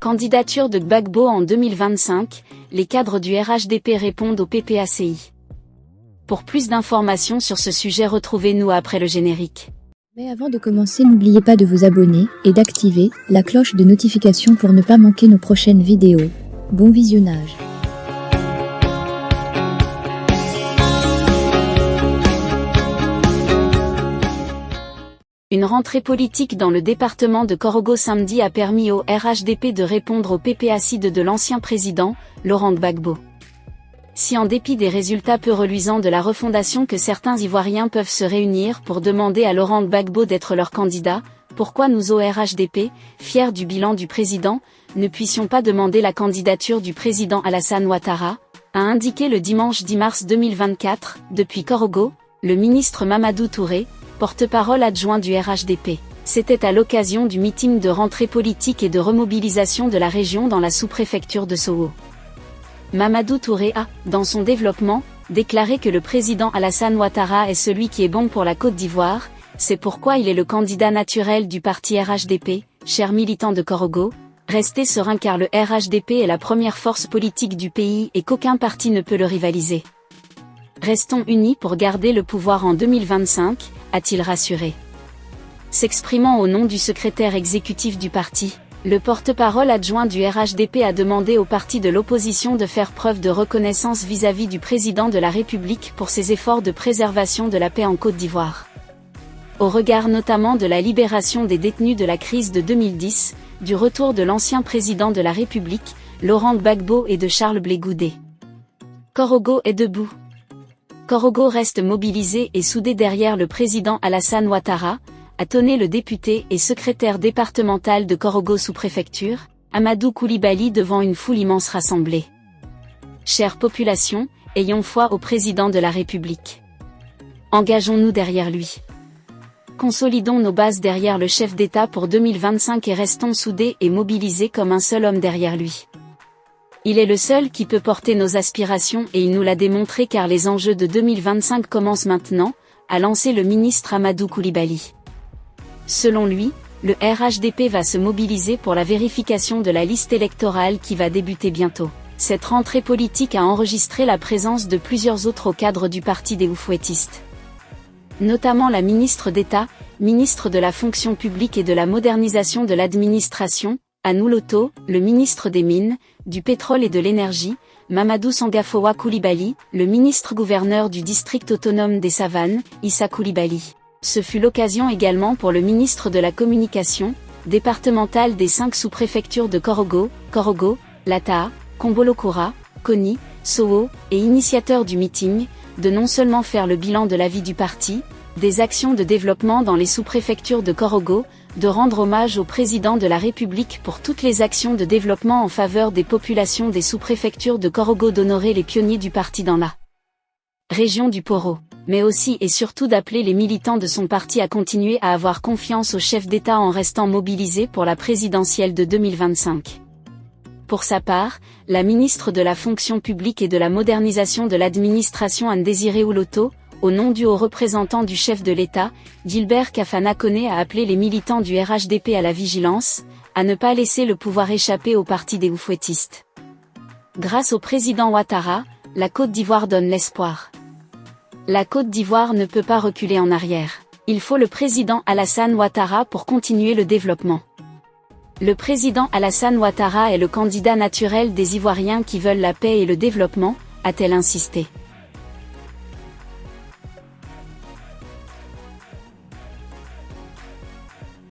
Candidature de Gbagbo en 2025, les cadres du RHDP répondent au PPACI. Pour plus d'informations sur ce sujet, retrouvez-nous après le générique. Mais avant de commencer, n'oubliez pas de vous abonner et d'activer la cloche de notification pour ne pas manquer nos prochaines vidéos. Bon visionnage. Une rentrée politique dans le département de Korogo samedi a permis au RHDP de répondre au PPACI de l'ancien président, Laurent Gbagbo. Si en dépit des résultats peu reluisants de la refondation que certains Ivoiriens peuvent se réunir pour demander à Laurent Gbagbo d'être leur candidat, pourquoi nous au RHDP, fiers du bilan du président, ne puissions pas demander la candidature du président Alassane Ouattara, a indiqué le dimanche 10 mars 2024, depuis Korogo, le ministre Mamadou Touré, porte-parole adjoint du RHDP. C'était à l'occasion du meeting de rentrée politique et de remobilisation de la région dans la sous-préfecture de Sowo. Mamadou Touré a, dans son développement, déclaré que le président Alassane Ouattara est celui qui est bon pour la Côte d'Ivoire, c'est pourquoi il est le candidat naturel du parti RHDP, cher militant de Korogo. Restez serein car le RHDP est la première force politique du pays et qu'aucun parti ne peut le rivaliser. Restons unis pour garder le pouvoir en 2025, a-t-il rassuré. S'exprimant au nom du secrétaire exécutif du parti, le porte-parole adjoint du RHDP a demandé aux partis de l'opposition de faire preuve de reconnaissance vis-à-vis du président de la République pour ses efforts de préservation de la paix en Côte d'Ivoire. Au regard notamment de la libération des détenus de la crise de 2010, du retour de l'ancien président de la République, Laurent Gbagbo et de Charles Blé Goudé. Korogo est debout. Korogo reste mobilisé et soudé derrière le président Alassane Ouattara, a tonné le député et secrétaire départemental de Korogo sous-préfecture, Amadou Koulibaly devant une foule immense rassemblée. Chère population, ayons foi au président de la République. Engageons-nous derrière lui. Consolidons nos bases derrière le chef d'État pour 2025 et restons soudés et mobilisés comme un seul homme derrière lui. Il est le seul qui peut porter nos aspirations et il nous l'a démontré car les enjeux de 2025 commencent maintenant, a lancé le ministre Amadou Koulibaly. Selon lui, le RHDP va se mobiliser pour la vérification de la liste électorale qui va débuter bientôt. Cette rentrée politique a enregistré la présence de plusieurs autres cadres du parti des Oufouettistes. Notamment la ministre d'État, ministre de la fonction publique et de la modernisation de l'administration, Anou Loto, le ministre des Mines, du Pétrole et de l'Énergie, Mamadou Sangafowa Koulibaly, le ministre-gouverneur du district autonome des Savanes, Issa Koulibaly. Ce fut l'occasion également pour le ministre de la Communication, départemental des 5 sous-préfectures de Korogo, Lata, Kombolokora, Koni, Sowo, et initiateur du meeting, de non seulement faire le bilan de la vie du parti, des actions de développement dans les sous-préfectures de Korogo, de rendre hommage au président de la République pour toutes les actions de développement en faveur des populations des sous-préfectures de Korogo, d'honorer les pionniers du parti dans la région du Poro, mais aussi et surtout d'appeler les militants de son parti à continuer à avoir confiance au chef d'État en restant mobilisés pour la présidentielle de 2025. Pour sa part, la ministre de la fonction publique et de la modernisation de l'administration Anne-Désirée Ouloto, au nom du haut représentant du chef de l'État, Gilbert Kafana Koné, a appelé les militants du RHDP à la vigilance, à ne pas laisser le pouvoir échapper au parti des Oufouettistes. Grâce au président Ouattara, la Côte d'Ivoire donne l'espoir. La Côte d'Ivoire ne peut pas reculer en arrière. Il faut le président Alassane Ouattara pour continuer le développement. Le président Alassane Ouattara est le candidat naturel des Ivoiriens qui veulent la paix et le développement, a-t-elle insisté.